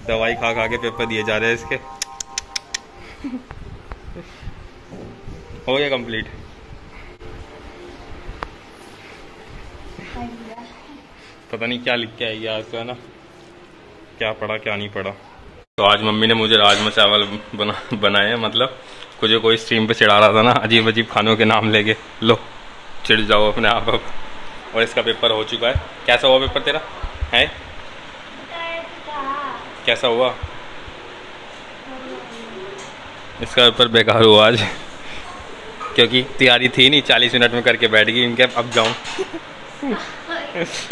दवाई खा खा के पेपर दिए जा रहे हैं इसके। हो गया कंप्लीट। पता नहीं क्या लिख के आएगी आज तो, है ना, क्या पढ़ा क्या नहीं पढ़ा। तो आज मम्मी ने मुझे राजमा चावल बनाए हैं, मतलब कुछ कोई स्ट्रीम पे चिढ़ा रहा था ना अजीब अजीब खानों के नाम लेके, लो चिढ़ जाओ अपने आप अब। और इसका पेपर हो चुका है। कैसा हुआ पेपर तेरा है? कैसा हुआ? इसका पेपर बेकार हुआ आज, क्योंकि तैयारी थी नहीं, 40 मिनट में करके बैठ गई। इनके अब जाऊँ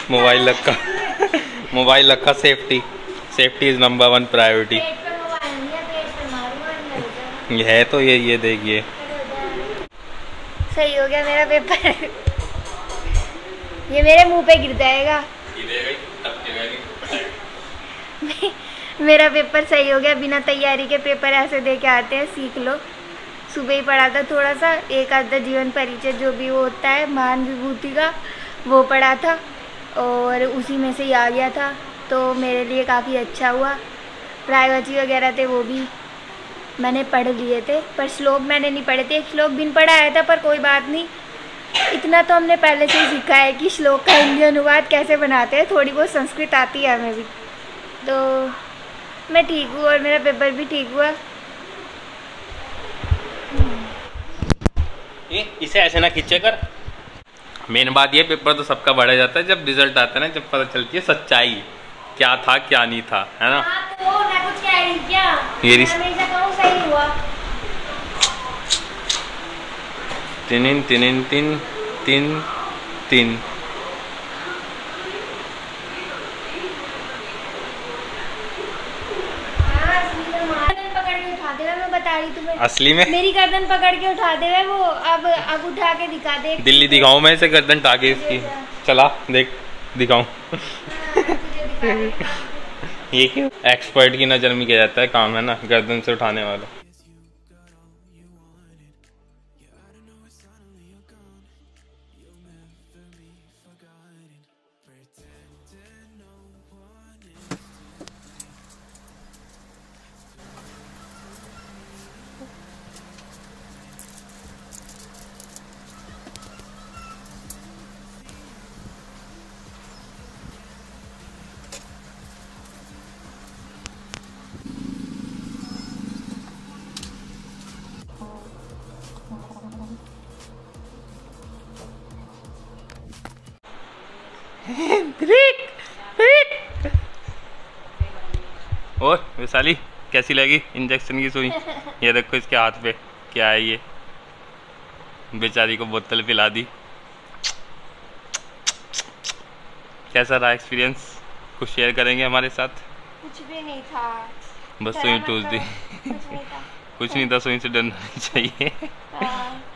मोबाइल रखा सेफ्टी इज नंबर 1 प्रायोरिटी। ये है तो ये देखिए सही हो गया मेरा पेपर। ये मेरे मुंह पे गिर जाएगा। मेरा पेपर सही हो गया। बिना तैयारी के पेपर ऐसे दे के आते हैं, सीख लो। सुबह ही पढ़ा था थोड़ा सा, एक आधा जीवन परिचय जो भी वो होता है महान विभूति का, वो पढ़ा था और उसी में से ही आ गया था, तो मेरे लिए काफ़ी अच्छा हुआ। प्रायवाची वगैरह थे वो भी मैंने पढ़ लिए थे, पर श्लोक मैंने नहीं पढ़े थे। एक श्लोक बिन पढ़ा आया था, पर कोई बात नहीं, इतना तो हमने पहले से ही सीखा है कि श्लोक का हिंदी अनुवाद कैसे बनाते हैं। थोड़ी बहुत संस्कृत आती है हमें भी, तो मैं ठीक हूँ और मेरा पेपर भी ठीक हुआ। ये इसे ऐसे ना खींचे कर। मेन बात ये, पेपर तो सबका बढ़ा जाता है जब रिजल्ट आता है ना, जब पता चलती है सच्चाई क्या था क्या नहीं था, है ना। तो मैं कुछ कह रही क्या? ये सही हुआ। तीन तीन तीन तीन तीन। मैं बता रही तुम्हें, असली में मेरी गर्दन पकड़ के उठा दे रहा है वो। अब उठा के दिखा दे। दिल्ली दिखाऊं मैं इसे गर्दन टाके इसकी? चला देख दिखाऊं। ये क्यों? एक्सपर्ट की नजर में किया जाता है काम, है ना, गर्दन से उठाने वाला। और वैशाली कैसी लगी इंजेक्शन की सुई? ये देखो इसके हाथ पे क्या है, ये बेचारी को बोतल पिला दी। कैसा रहा एक्सपीरियंस? कुछ शेयर करेंगे हमारे साथ? कुछ भी नहीं था, बस सुई ठूस दी। कुछ नहीं था, सुई से डरना नहीं चाहिए।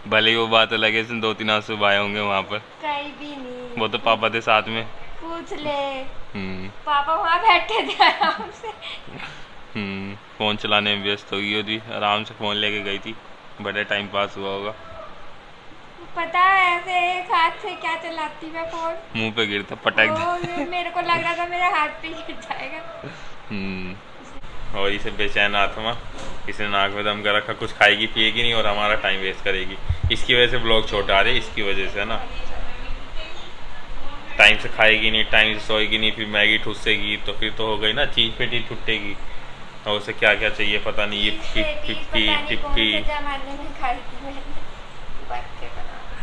भले ही वो बात अलग है, इसमें 2-3 आंसू आए होंगे वहाँ पर। कहीं भी नहीं। वो तो पापा थे साथ में, पूछ ले। पापा वहाँ बैठे थे आराम से। फोन चलाने में व्यस्त हो गई थी, आराम से फोन लेके गई थी, बड़े टाइम पास हुआ होगा। पता है ऐसे एक हाथ से क्या चलाती मैं फोन, मुंह पे गिरता पटक दे। मेरे को लग रहा था मेरे हाथ पे गिर जाएगा। और इसे बेचैन आत्मा, इसने नाक में दम कर रखा, कुछ खाएगी पिएगी नहीं और हमारा टाइम वेस्ट करेगी। इसकी वजह से ब्लॉग छोटा आ रहे, इसकी वजह से ना। टाइम से खाएगी नहीं, टाइम से सोएगी नहीं, फिर मैगी ठुसेगी, तो फिर तो हो गई ना चीज पेटी टूटेगी। और उसे क्या क्या चाहिए पता नहीं, ये टिप्पी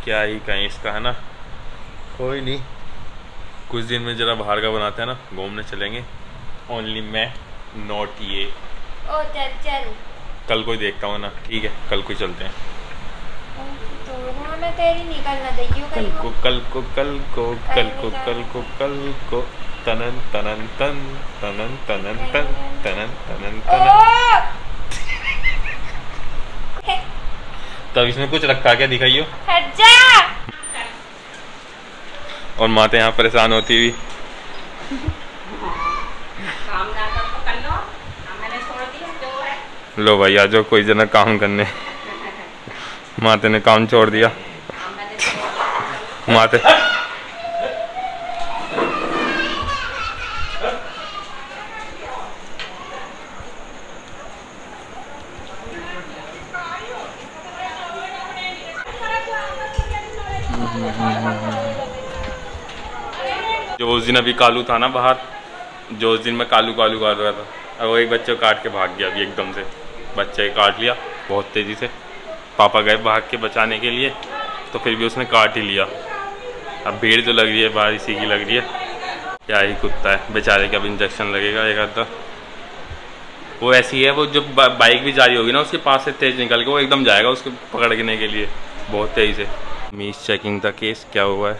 क्या ही कहें इसका, है ना। कोई नहीं, कुछ दिन में जरा बाहर का बनाते हैं ना, घूमने चलेंगे। ओनली मैं, नॉट ये। ओ चल कल कोई देखता हूँ ना, ठीक है, कल कोई चलते हैं। तो मैं तेरी निकलना देगी कल को तनन तनन तन तनन तनन तन तनन तनन तन। तब इसमें कुछ रखा क्या दिखाइयो। हट जा। और माते यहाँ परेशान होती हुई। लो भाई आ जाओ, कोई जना काम करने। माते ने काम छोड़ दिया। माते जो उस दिन अभी कालू था ना बाहर, जो उस दिन मैं कालू कालू कर रहा था, अब वो एक बच्चे को काट के भाग गया अभी एकदम से। बच्चे काट लिया बहुत तेज़ी से, पापा गए भाग के बचाने के लिए, तो फिर भी उसने काट ही लिया। अब भीड़ जो लग रही है बाहर इसी की लग रही है। क्या ही कुत्ता है बेचारे का, अब इंजेक्शन लगेगा एक आधा। वो ऐसी है, वो जब बाइक भी जा रही होगी ना उसके पास से तेज़ निकल के वो एकदम जाएगा उसको पकड़ने के लिए बहुत तेज़ी से। मीस चेकिंग का केस क्या हुआ है?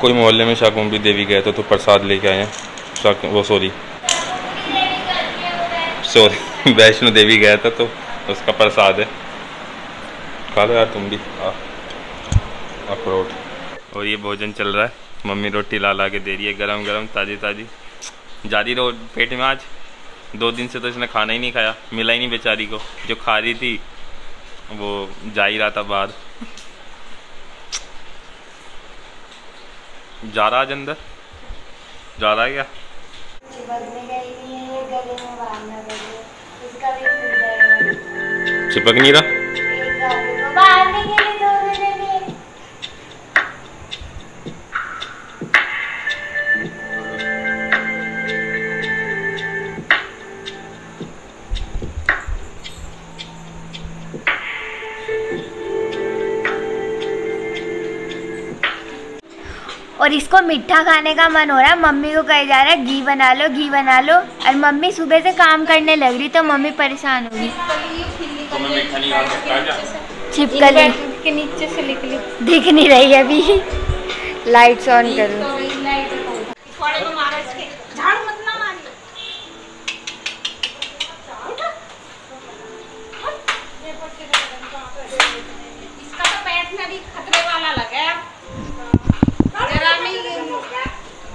कोई मोहल्ले में शाकुंभी देवी गए थे तो प्रसाद लेके आए हैं। वो सॉरी वैष्णो देवी गया था तो उसका प्रसाद है, खा लो यार तुम भी अखरोट। और ये भोजन चल रहा है, मम्मी रोटी ला ला के दे रही है गरम गरम ताज़ी ताज़ी। जा रही रहो पेट में आज, 2 दिन से तो इसने खाना ही नहीं खाया, मिला ही नहीं बेचारी को। जो खा रही थी वो जा ही रहा था बाहर। जा रहा आज अंदर, जा रहा है क्या? चिपक नहीं रहा। और इसको मीठा खाने का मन हो रहा है, मम्मी को कहे जा रहा है घी बना लो घी बना लो, और मम्मी सुबह से काम करने लग रही तो मम्मी परेशान होगी। छिपकली के नीचे से निकली, दिख नहीं रही है अभी। लाइट्स ऑन करो। इसका तो बैठना भी खतरे वाला लगा,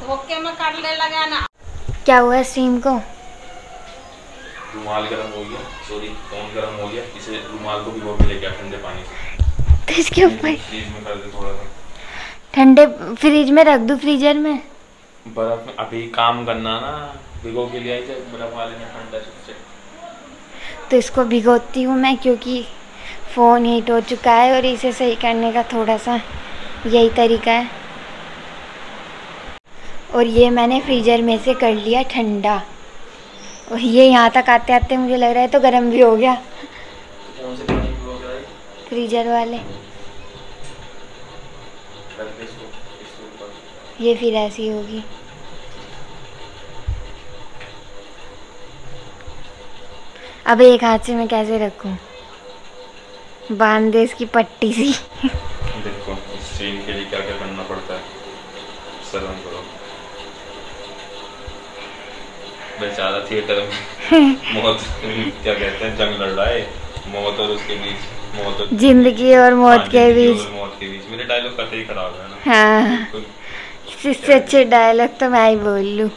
धोखे में काटने लगा ना। क्या हुआ सीम को? रुमाल गर्म हो गया, सॉरी फोन गर्म हो गया, इसे रुमाल को भिगो के लेके आ ठंडे पानी से, तो इसके ऊपर फ्रीज में कर दे थोड़ा सा। ठंडे फ्रिज में रख दूं, फ्रीजर में? बर्फ में अभी काम करना ना, भिगो के लिए आई थे बर्फ वाले में ठंडा से। तो इसको भिगोती हूँ मैं, क्योंकि फ़ोन हीट हो चुका है और इसे सही करने का थोड़ा सा यही तरीका है। और ये मैंने फ्रीजर में से कर लिया ठंडा, और ये यहाँ तक आते आते मुझे लग रहा है तो गर्म भी हो गया। कौन से पानी में हो गया है? फ्रीजर वाले। ये फिर ऐसी होगी। अब एक हाथ से मैं कैसे रखूं? बांध दे इसकी पट्टी सी। देखो इस चेन के लिए क्या क्या करना पड़ता है, शर्म करो। बेचारा थिएटर में मौत क्या कहते हैं, जंग लड़ रहा है, मौत और उसके बीच, मौत और जिंदगी और मौत के बीच। मौत के बीच। मेरे डायलॉग कतई ही खराब है ना। हाँ, इससे अच्छे डायलॉग तो मैं ही बोल लूं।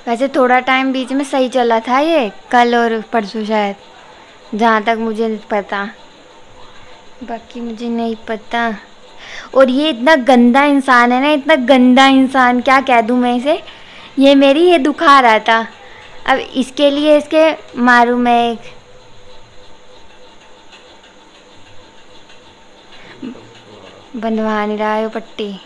वैसे थोड़ा टाइम बीच में सही चला था ये, कल और परसों शायद, जहाँ तक मुझे पता, बाकी मुझे नहीं पता। और ये इतना गंदा इंसान है ना, इतना गंदा इंसान, क्या कह दूँ मैं इसे। ये मेरी ये दुखा रहा था, अब इसके लिए इसके मारूं मैं एक। बंधवा नहीं रहा है वो पट्टी।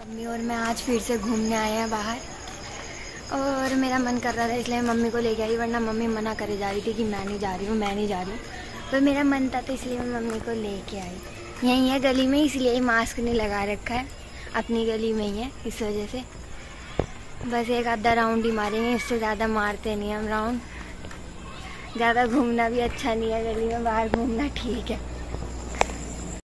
मम्मी और मैं आज फिर से घूमने आए हैं बाहर, और मेरा मन कर रहा था इसलिए मम्मी को लेके आई, वरना मम्मी मना करे जा रही थी कि मैं नहीं जा रही हूँ मैं नहीं जा रही हूँ। पर मेरा मन था तो इसलिए मैं मम्मी को लेके आई। यहीं है गली में, इसलिए ही मास्क नहीं लगा रखा है, अपनी गली में ही है, इस वजह से। बस एक आधा राउंड ही मारेंगे, इससे ज़्यादा मारते नहीं हम राउंड। ज़्यादा घूमना भी अच्छा नहीं है गली में, बाहर घूमना ठीक है।